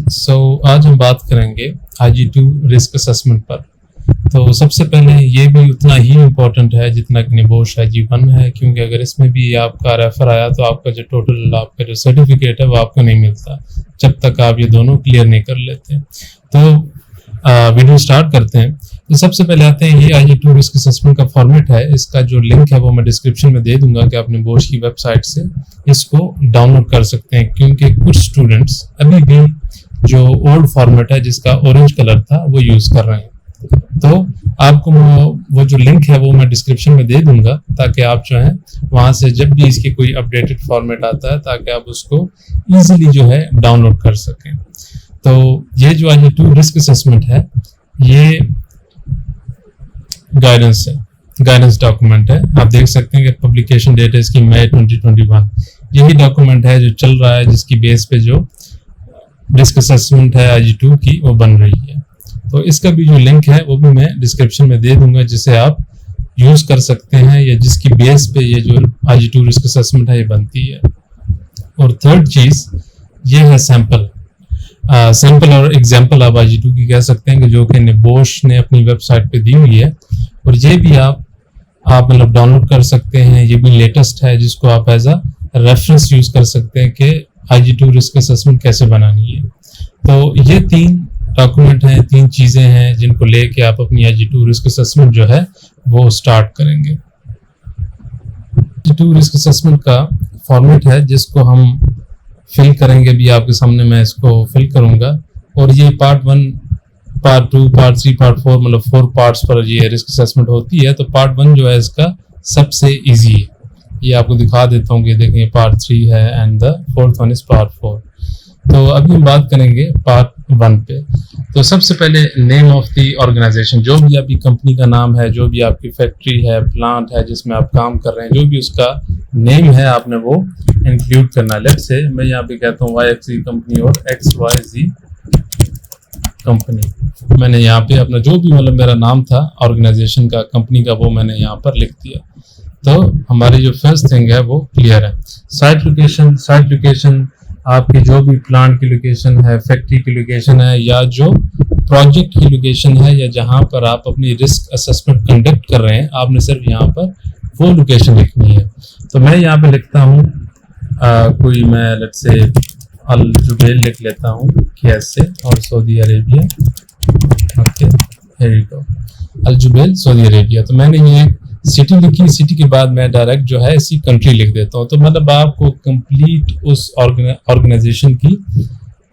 आज हम बात करेंगे IG2 रिस्क असेसमेंट पर। तो सबसे पहले ये भी उतना ही इम्पोर्टेंट है जितना कि निबोश IG1 है, क्योंकि अगर इसमें भी आपका रेफर आया तो आपका जो टोटल आपका जो सर्टिफिकेट है वो आपको नहीं मिलता जब तक आप ये दोनों क्लियर नहीं कर लेते। तो वीडियो स्टार्ट करते हैं। तो सबसे पहले आते हैं, ये IG2 रिस्क असेसमेंट का फॉर्मेट है। इसका जो लिंक है वो मैं डिस्क्रिप्शन में दे दूंगा कि आप निबोश की वेबसाइट से इसको डाउनलोड कर सकते हैं, क्योंकि कुछ स्टूडेंट्स अभी भी जो ओल्ड फॉर्मेट है जिसका ऑरेंज कलर था वो यूज कर रहे हैं। तो आपको वो जो लिंक है वो मैं डिस्क्रिप्शन में दे दूंगा, ताकि आप जो है वहां से जब भी इसकी कोई अपडेटेड फॉर्मेट आता है ताकि आप उसको इजीली जो है डाउनलोड कर सकें। तो ये जो IG2 रिस्क असेसमेंट है ये गाइडेंस डॉक्यूमेंट है। आप देख सकते हैं कि पब्लिकेशन डेट है इसकी मई 2021। यही डॉक्यूमेंट है जो चल रहा है, जिसकी बेस पे जो रिस्क असेसमेंट है IG2 की वो बन रही है। तो इसका भी जो लिंक है वो भी मैं डिस्क्रिप्शन में दे दूंगा, जिसे आप यूज कर सकते हैं या जिसकी बेस पे ये जो IG2 रिस्क असेसमेंट है ये बनती है। और थर्ड चीज ये है सैंपल और एग्जाम्पल आप IG2 की कह सकते हैं कि जो कि निबोश ने अपनी वेबसाइट पे दी हुई है, और ये भी आप मतलब डाउनलोड कर सकते हैं। ये भी लेटेस्ट है जिसको आप एज अ रेफरेंस यूज कर सकते हैं कि IG2 रिस्क असेसमेंट कैसे बनानी है। तो ये 3 डॉक्यूमेंट हैं, 3 चीजें हैं जिनको लेके आप अपनी IG2 रिस्क असेसमेंट जो है वो स्टार्ट करेंगे। IG2 रिस्क असेसमेंट का फॉर्मेट है जिसको हम फिल करेंगे, भी आपके सामने मैं इसको फिल करूंगा। और ये पार्ट 1, पार्ट 2, पार्ट 3, पार्ट 4 मतलब 4 पार्ट्स पर ये रिस्क असेसमेंट होती है। तो पार्ट 1 जो है इसका सबसे इजी है, ये आपको दिखा देता हूँ कि देखें पार्ट 3 है and the 4th one is part 4। तो अभी हम बात करेंगे पार्ट 1 पे। तो सबसे पहले नेम ऑफ द ऑर्गेनाइजेशन, जो भी आपकी कंपनी का नाम है, जो भी आपकी फैक्ट्री है, प्लांट है जिसमें आप काम कर रहे हैं, जो भी उसका नेम है आपने वो इंक्लूड करना है। लेट्स से मैं यहाँ पे कहता हूँ YXZ कंपनी और XYZ कंपनी। मैंने यहाँ पे अपना जो भी मतलब मेरा नाम था ऑर्गेनाइजेशन का, कंपनी का, वो मैंने यहाँ पर लिख दिया। तो हमारी जो फर्स्ट थिंग है वो क्लियर है। साइट लोकेशन आपकी जो भी प्लांट की लोकेशन है, फैक्ट्री की लोकेशन है, या जो प्रोजेक्ट की लोकेशन है, या जहां पर आप अपनी रिस्क असेसमेंट कंडक्ट कर रहे हैं, आपने सिर्फ यहाँ पर वो लोकेशन लिखनी है। तो मैं यहाँ पे लिखता हूँ कोई मैं लेट्स से अल जुबैल लिख लेता हूँ KSA और Saudi Arabia. Okay, here you go, Al Jubail Saudi Arabia. तो मैंने ये सिटी लिखी, सिटी के बाद मैं डायरेक्ट जो है इसी कंट्री लिख देता हूँ। तो मतलब आपको कंप्लीट उस ऑर्गेनाइजेशन की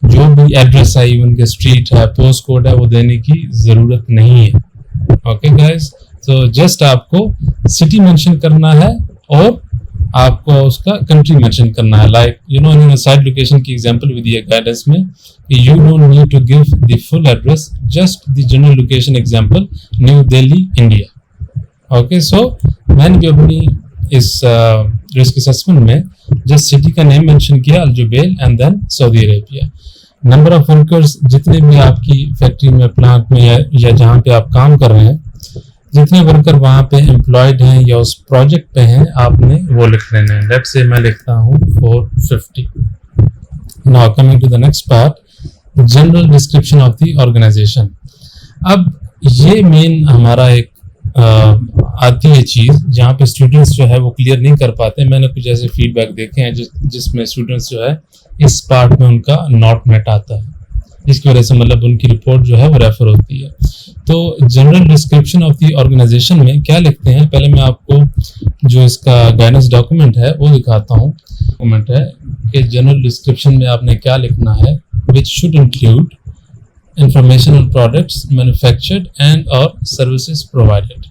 जो भी एड्रेस है, इवन के स्ट्रीट है, पोस्ट कोड है, वो देने की जरूरत नहीं है। ओके गाइस, तो जस्ट आपको सिटी मेंशन करना है और आपको उसका कंट्री मेंशन करना है। लाइक यू नो इन्होंने साइट लोकेशन की एग्जांपल भी दिया गाइडेंस में कि you don't need to give the full address, just the general location, example new Delhi India. Okay, so मैंने जो अपनी इस रिस्क असेसमेंट में जस्ट सिटी का नेम मेंशन किया, Al Jubail and then Saudi Arabia. Number of workers, जितने भी आपकी फैक्ट्री में, प्लांट में या जहाँ पे आप काम कर रहे हैं, जितने वर्कर वहाँ पे एम्प्लॉयड हैं या उस प्रोजेक्ट पे हैं, आपने वो लिख लेना है। लेट्स से मैं लिखता हूँ 450। Now coming to the next part, general description of the organisation. अब ये मेन हमारा एक आती है चीज जहाँ पे स्टूडेंट्स जो है वो क्लियर नहीं कर पाते। मैंने कुछ ऐसे फीडबैक देखे हैं जिसमें स्टूडेंट्स जो है इस पार्ट में उनका नॉट मेट आता है, जिसकी वजह से मतलब उनकी रिपोर्ट जो है वो रेफर होती है। तो general description of the organisation में क्या लिखते हैं, पहले मैं आपको जो इसका गाइडेंस डॉक्यूमेंट है वो दिखाता हूँ। डॉक्यूमेंट है कि जनरल डिस्क्रिप्शन में आपने क्या लिखना है, which should include information on products manufactured and or services provided।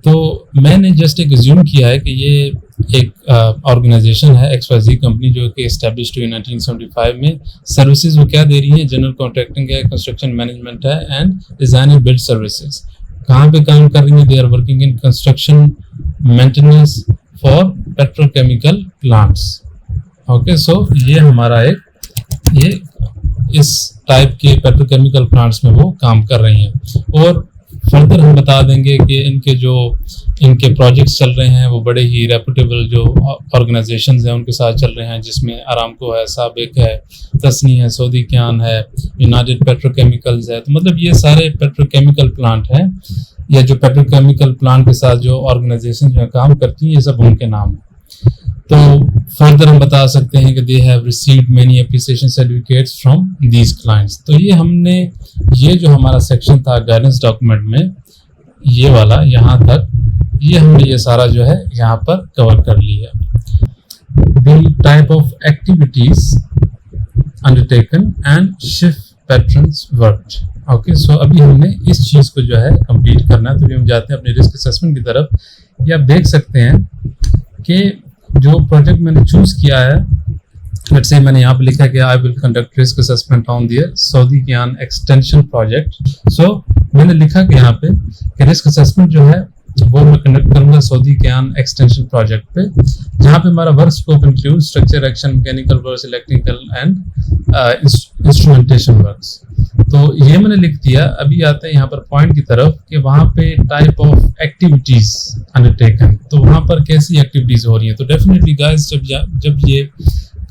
तो मैंने जस्ट एक अज्यूम किया है कि ये एक ऑर्गेनाइजेशन है XYZ कंपनी, जो कि एस्टैब्लिश्ड हुई 1975 में। सर्विसेज वो क्या दे रही है, जनरल कॉन्ट्रैक्टिंग है, कंस्ट्रक्शन मैनेजमेंट है and design and build services. कहाँ पे काम कर रही है, they are working in construction maintenance for petrochemical plants. Okay, so ये हमारा ये इस टाइप के पेट्रोकेमिकल प्लांट्स में वो काम कर रही हैं। और फर्दर हम बता देंगे कि इनके प्रोजेक्ट्स चल रहे हैं वो बड़े ही रेपुटेबल जो ऑर्गेनाइजेशंस हैं उनके साथ चल रहे हैं, जिसमें अरामको है, साबिक है, तस्नी है, सऊदी क्यान है, यूनाइटेड पेट्रोकेमिकल्स है। तो मतलब ये सारे पेट्रोकेमिकल प्लांट हैं, या जो पेट्रोकेमिकल प्लांट के साथ जो ऑर्गेनाइजेशन जो काम करती हैं, ये सब उनके नाम हैं। तो फर्दर हम बता सकते हैं कि they have received many appreciation certificates from these clients. तो ये हमने ये जो हमारा सेक्शन था गाइडेंस डॉक्यूमेंट में, ये वाला यहाँ तक, ये हमने ये सारा जो है यहाँ पर कवर कर लिया। The type of activities undertaken and shift patterns worked. Okay, so अभी हमने इस चीज को जो है कंप्लीट करना है। तो अभी हम जाते हैं अपने रिस्क असेसमेंट की तरफ। ये आप देख सकते हैं कि जो प्रोजेक्ट मैंने चूज किया है, लेट्स से मैंने यहाँ पे लिखा है कि I will conduct risk assessment on their Saudi Kayan extension project. So मैंने लिखा कि यहाँ पे कि रिस्क असेसमेंट जो है वो मैं कंडक्ट करूंगा सऊदी क्यान एक्सटेंशन प्रोजेक्ट पे, जहाँ पे हमारा work scope include structure, action, mechanical works, electrical and instrumentation works. तो ये मैंने लिख दिया। अभी आते हैं यहाँ पर पॉइंट की तरफ कि वहाँ पे टाइप ऑफ एक्टिविटीज अंडरटेकन, तो वहाँ पर कैसी एक्टिविटीज हो रही हैं। तो डेफिनेटली गाइस, जब ये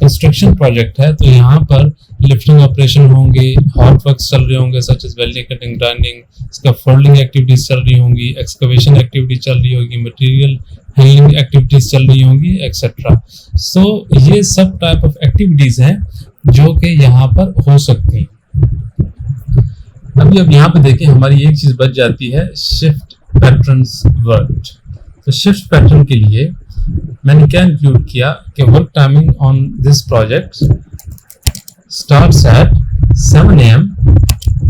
कंस्ट्रक्शन प्रोजेक्ट है तो यहाँ पर लिफ्टिंग ऑपरेशन होंगे, हॉट वर्क्स चल रहे होंगे such as welding, cutting, grinding, इसका फोल्डिंग एक्टिविटीज चल रही होंगी, एक्सकवेशन एक्टिविटी चल रही होगी, मटेरियल हैंडलिंग एक्टिविटीज चल रही होंगी, एक्सेट्रा। सो ये सब टाइप ऑफ एक्टिविटीज हैं जो कि यहाँ पर हो सकती हैं। अभी अब यहाँ पे देखें, हमारी एक चीज बच जाती है, शिफ्ट पैटर्न्स वर्क। तो शिफ्ट पैटर्न के लिए मैंने क्या इंक्लूड किया कि work timing on this project starts at 7 AM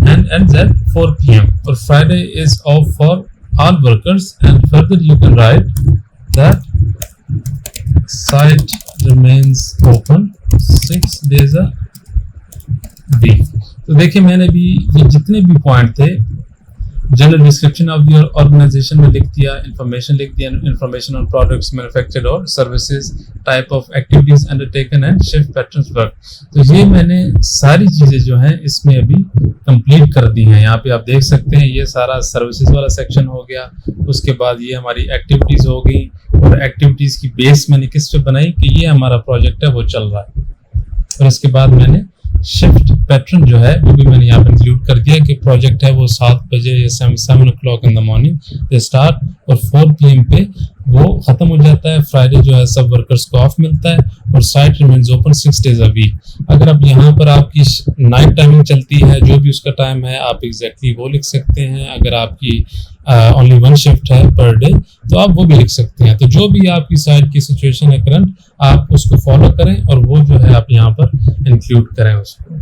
and ends at 4 PM, और Friday is off for all workers, and further you can write that site remains open 6 days a week। तो देखिए, मैंने भी ये जितने भी पॉइंट थे general description of the organisation में लिख दिया, इंफॉर्मेशन लिख दिया, इंफॉर्मेशन ऑन प्रोडक्ट्स मैन्युफैक्चर्ड और services, type of activities undertaken and shift patterns work. तो ये मैंने सारी चीजें जो हैं इसमें अभी कंप्लीट कर दी हैं। यहाँ पे आप देख सकते हैं ये सारा सर्विसेज वाला सेक्शन हो गया, उसके बाद ये हमारी एक्टिविटीज हो गई, और एक्टिविटीज की बेस मैंने किस पे बनाई कि ये हमारा प्रोजेक्ट है वो चल रहा है। और इसके बाद मैंने शिफ्ट पैटर्न जो है वो भी मैंने यहाँ पे इंक्लूड कर दिया कि प्रोजेक्ट है वो 7 बजे या 7 o'clock in the morning they start, और 4 PM पे वो खत्म हो जाता है। फ्राइडे जो है सब वर्कर्स को ऑफ मिलता है, और site remains open 6 days a week। अगर आप यहाँ पर आपकी नाइट टाइमिंग चलती है, जो भी उसका टाइम है आप एग्जैक्टली वो लिख सकते हैं। अगर आपकी ओनली 1 शिफ्ट है पर डे तो आप वो भी लिख सकते हैं। तो जो भी आपकी साइट की सिचुएशन है करंट, आप उसको फॉलो करें और वो जो है आप यहाँ पर इंक्लूड करें उसको।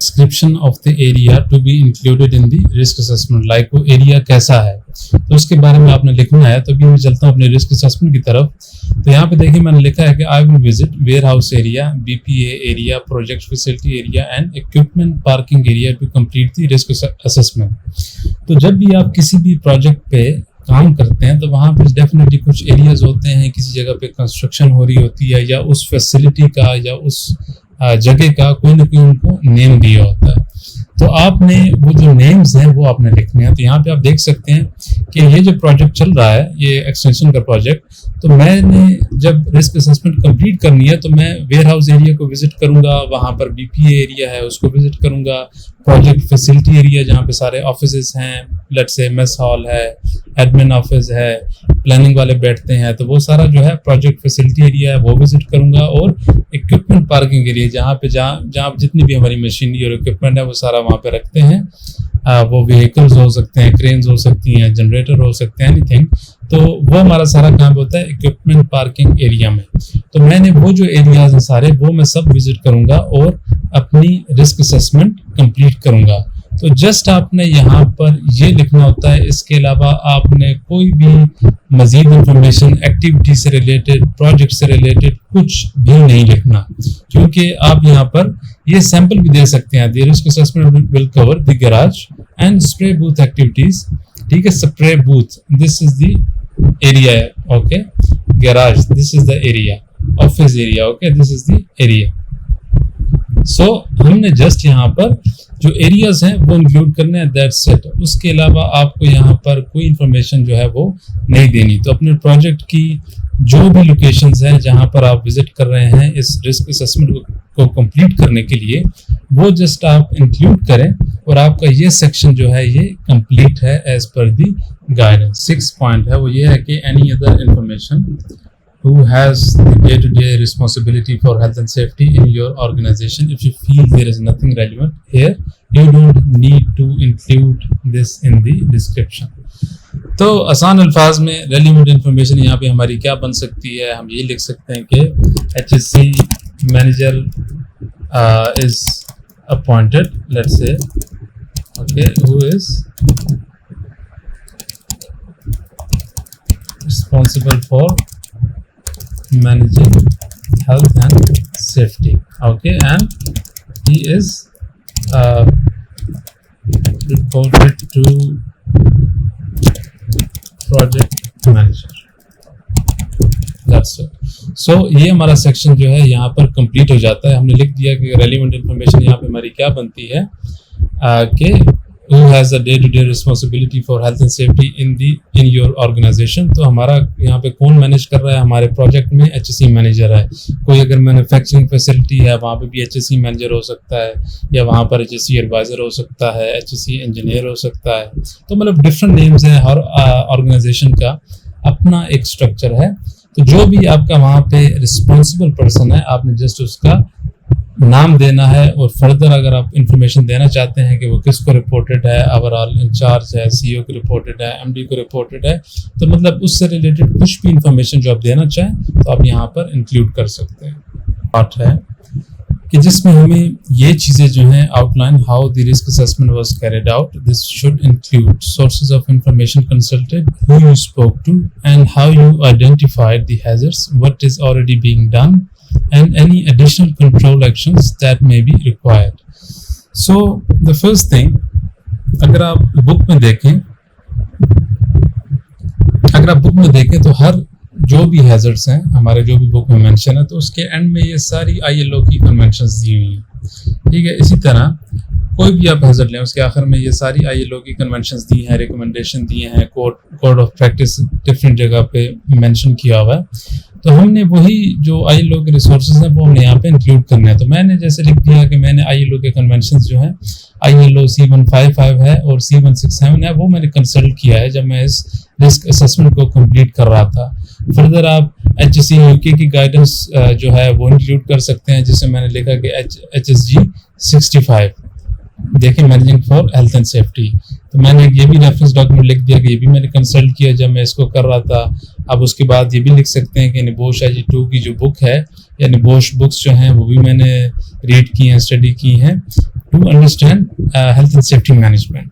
Description of the area to be included in the risk assessment, like वो एरिया कैसा है तो उसके बारे में आपने लिखना है। तो अभी मैं चलता हूँ अपने रिस्क असेसमेंट की तरफ। तो यहाँ पे देखिए मैंने लिखा है कि I will visit warehouse area, BPA area, project facility area and equipment parking area to complete the risk assessment. तो जब भी आप किसी भी प्रोजेक्ट पे काम करते हैं तो वहाँ पर डेफिनेटली कुछ एरियाज होते हैं, किसी जगह पे कंस्ट्रक्शन हो रही होती है, या उस फैसिलिटी का या उस जगह का कोई ना कोई उनको नेम दिया होता है। तो आपने वो जो नेम्स हैं वो आपने लिखने हैं। तो यहाँ पे आप देख सकते हैं कि ये जो प्रोजेक्ट चल रहा है, ये एक्सटेंशन का प्रोजेक्ट, तो मैंने जब रिस्क असेसमेंट कंप्लीट करनी है तो मैं वेयर हाउस एरिया को विजिट करूंगा, वहाँ पर BPA एरिया है उसको विजिट करूंगा, प्रोजेक्ट फैसिलिटी एरिया जहाँ पे सारे ऑफिसेज हैं, लेट्स से मेस हॉल है, एडमिन ऑफिस है, प्लानिंग वाले बैठते हैं, तो वो सारा जो है प्रोजेक्ट फैसिलिटी एरिया है वो विजिट करूंगा। और इक्विपमेंट पार्किंग एरिया जहाँ पे जहाँ जितनी भी हमारी मशीनरी और इक्विपमेंट है वो सारा वहाँ पे रखते हैं। वो व्हीकल्स हो सकते हैं, क्रेन्स हो सकती हैं, जनरेटर हो सकते हैं, एनीथिंग। तो वो हमारा सारा काम होता है इक्विपमेंट पार्किंग एरिया में। तो मैंने वो जो एरियाज हैं सारे वो मैं सब विजिट करूंगा और अपनी रिस्क असेसमेंट कंप्लीट करूंगा। तो जस्ट आपने यहाँ पर ये लिखना होता है, इसके अलावा आपने कोई भी मजीद इंफॉर्मेशन एक्टिविटी से रिलेटेड, प्रोजेक्ट से रिलेटेड कुछ भी नहीं लिखना, क्योंकि आप यहाँ पर ये सैंपल भी दे सकते हैं। The risk assessment will cover the garage and spray booth activities. ठीक है, spray booth, this is the area, okay, garage, this is the area, office area, okay, this is the area. So हमने just यहाँ पर जो areas हैं वो include करने हैं, दैट्स इट। उसके अलावा आपको यहाँ पर कोई इंफॉर्मेशन जो है वो नहीं देनी। तो अपने प्रोजेक्ट की जो भी लोकेशंस हैं जहाँ पर आप विजिट कर रहे हैं इस रिस्क असेसमेंट को कंप्लीट करने के लिए, वो जस्ट आप इंक्लूड करें और आपका ये सेक्शन जो है ये कंप्लीट है as per the guidance. 6 point है वो ये है कि any other information who has the day-to-day responsibility for health and safety in your organization, if you feel there is nothing relevant here, you don't need to include this in the description. तो आसान अल्फाज में relevant information यहाँ पे हमारी क्या बन सकती है, हम ये लिख सकते हैं कि HSE manager is appointed, let's say, okay, who is responsible for managing health and safety, okay, and he is reported to project manager, that's it. So ये हमारा सेक्शन जो है यहाँ पर कंप्लीट हो जाता है। हमने लिख दिया कि रेलिवेंट इंफॉर्मेशन यहाँ पे हमारी क्या बनती है कि who has a day-to-day responsibility for health and safety in your organization। तो हमारा यहाँ पे कौन मैनेज कर रहा है हमारे प्रोजेक्ट में, HSE मैनेजर है। कोई अगर मैन्युफैक्चरिंग फैसिलिटी है वहाँ पे भी HSE मैनेजर हो सकता है, या वहाँ पर HSE एडवाइजर हो सकता है, HSE इंजीनियर हो सकता है। तो मतलब डिफरेंट नेम्स हैं, हर ऑर्गेनाइजेशन का अपना एक स्ट्रक्चर है। तो जो भी आपका वहाँ पे रिस्पॉन्सिबल पर्सन है आपने जस्ट उसका नाम देना है, और फर्दर अगर आप इंफॉर्मेशन देना चाहते हैं कि वो किसको रिपोर्टेड है, ओवरऑल इंचार्ज है, CEO को रिपोर्टेड है, MD को रिपोर्टेड है, तो मतलब उससे रिलेटेड कुछ भी इंफॉर्मेशन जो आप देना चाहें तो आप यहाँ पर इंक्लूड कर सकते हैं। पार्ट है कि जिसमें हमें ये चीज़ें जो हैं outline how the risk assessment was carried out. This should include sources of information consulted, who you spoke to and how you identified the hazards, what is already being done and any additional control actions that may be required. So the first thing, अगर आप book में देखें तो हर जो भी hazards हैं हमारे जो भी बुक में मेंशन है तो उसके एंड में ये सारी ILO की कन्वेंशंस दी हुई हैं, ठीक है। इसी तरह कोई भी आप हैजर्ड लें उसके आखिर में ये सारी ILO की कन्वेंशंस दी हैं, रिकमेंडेशन दिए हैं, कोड ऑफ प्रैक्टिस डिफरेंट जगह पे मेंशन किया हुआ है। तो हमने वही जो ILO के रिसोर्सेज हैं वो हमने यहाँ पे इंक्लूड करने हैं। तो मैंने जैसे लिख दिया कि मैंने ILO के कन्वेंशंस जो हैं ILO C155 है और C167 है, वो मैंने कंसल्ट किया है जब मैं इस रिस्क असेसमेंट को कंप्लीट कर रहा था। फर्दर आप HSE UK की गाइडेंस जो है वो इंक्लूड कर सकते हैं, जिससे मैंने लिखा कि HSG 65 देखिए, managing for health and safety. तो मैंने ये भी रेफरेंस डॉक्यूमेंट लिख दिया कि ये भी मैंने कंसल्ट किया जब मैं इसको कर रहा था। अब उसके बाद ये भी लिख सकते हैं कि निबोश AG2 की जो बुक है या निबोश बुक्स जो हैं वो भी मैंने रीड की हैं, स्टडी की हैं to understand health and safety management.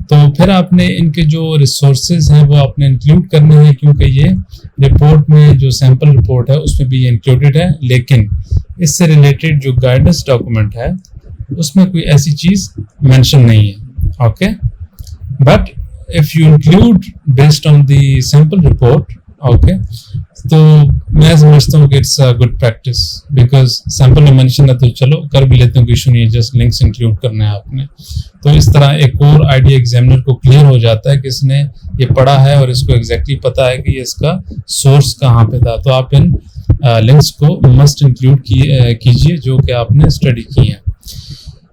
तो फिर आपने इनके जो रिसोर्सेज हैं वो आपने इंक्लूड करने हैं, क्योंकि ये रिपोर्ट में जो सैम्पल रिपोर्ट है उसमें भी ये इंक्लूडेड है, लेकिन इससे रिलेटेड जो गाइडेंस डॉक्यूमेंट है उसमें कोई ऐसी चीज मेंशन नहीं है, okay. But if you include based on the sample report, okay, तो मैं समझता हूँ कि it's a good practice, because sample में मेंशन है तो चलो कर भी लेते हैं, कोई इशू नहीं है, जस्ट लिंक्स इंक्लूड करना है आपने। तो इस तरह एक और आइडिया एग्जामिनर को क्लियर हो जाता है कि इसने ये पढ़ा है और इसको एग्जैक्टली पता है कि इसका सोर्स कहाँ पे था। तो आप इन लिंक्स को मस्ट इंक्लूड कीजिए जो कि आपने स्टडी की है।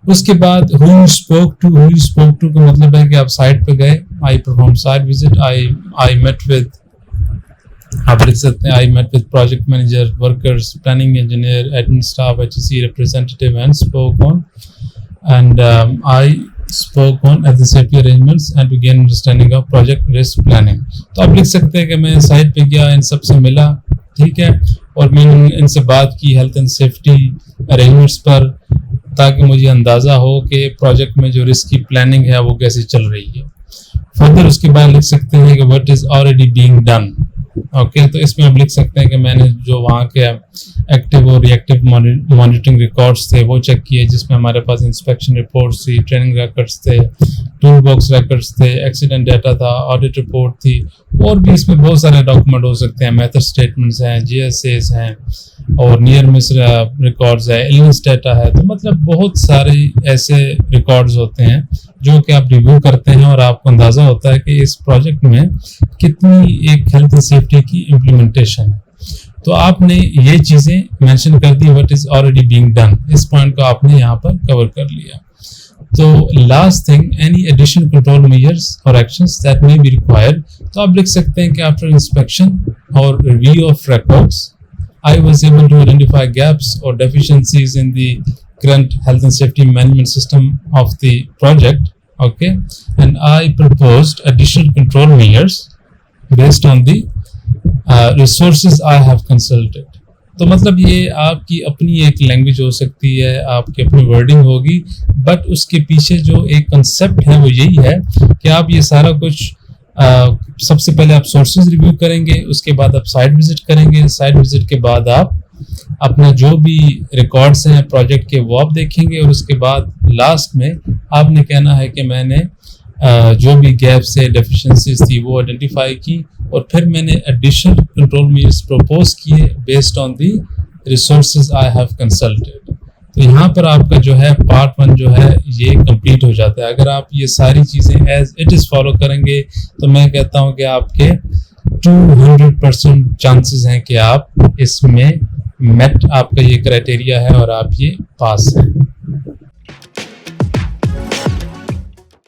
उसके बाद who you spoke to का मतलब है कि आप साइट पे गए, I performed site visit, I met with, आप लिख सकते हैं I met with project manager, workers, planning engineer, admin staff, HSE representative and spoke on health and safety arrangements and to gain understanding of project risk planning। तो आप लिख सकते हैं कि मैं साइट पे गया, इन सब से मिला, ठीक है, और मैंने इनसे बात की हेल्थ एंड सेफ्टी अरेंजमेंट्स पर, ताकि मुझे अंदाज़ा हो कि प्रोजेक्ट में जो रिस्क की प्लानिंग है वो कैसे चल रही है। फर्दर उसके बाद लिख सकते हैं कि what is already being done, okay. तो इसमें आप लिख सकते हैं कि मैंने जो वहाँ के एक्टिव और रिएक्टिव मॉनिटरिंग रिकॉर्ड्स थे वो चेक किए, जिसमें हमारे पास इंस्पेक्शन रिपोर्ट्स थी, ट्रेनिंग रिकॉर्ड्स थे, टूल बॉक्स रिकॉर्ड्स थे, एक्सीडेंट डाटा था, ऑडिट रिपोर्ट थी, और भी इसमें बहुत सारे डॉक्यूमेंट हो सकते हैं, मेथड स्टेटमेंट्स हैं, GSAs हैं, और नियर मिस रिकॉर्ड्स है, इलनेस डाटा है। तो मतलब बहुत सारे ऐसे रिकॉर्ड्स होते हैं जो कि आप रिव्यू करते हैं और आपको अंदाज़ा होता है कि इस प्रोजेक्ट में कितनी एक हेल्थ एंड सेफ्टी की इम्प्लीमेंटेशन है। तो आपने ये चीज़ें मेंशन कर दी, what is already being done, इस पॉइंट को आपने यहाँ पर कवर कर लिया। तो last thing, any additional control measures और actions that may be required, तो आप लिख सकते हैं कि आफ्टर इंस्पेक्शन और review of records I was able to identify gaps or deficiencies in the current health and safety management system of the project, okay, and I proposed additional control measures based on the resources I have consulted. तो मतलब ये आपकी अपनी एक language हो सकती है, आपकी अपनी वर्डिंग होगी, बट उसके पीछे जो एक कंसेप्ट है वो यही है कि आप ये सारा कुछ सबसे पहले आप सोर्सेज रिव्यू करेंगे, उसके बाद आप साइट विजिट करेंगे, साइट विजिट के बाद आप अपना जो भी रिकॉर्ड्स हैं प्रोजेक्ट के वो आप देखेंगे, और उसके बाद लास्ट में आपने कहना है कि मैंने जो भी गैप्स है, डेफिशिएंसीज थी वो आइडेंटिफाई की, और फिर मैंने एडिशनल कंट्रोल मेजर्स प्रपोज किए based on the resources I have consulted. तो यहाँ पर आपका जो है पार्ट 1 जो है ये कंप्लीट हो जाता है। अगर आप ये सारी चीज़ें एज इट इज़ फॉलो करेंगे तो मैं कहता हूँ कि आपके 200% चांसेस हैं कि आप इसमें मेट आपका ये क्राइटेरिया है और आप ये पास हैं।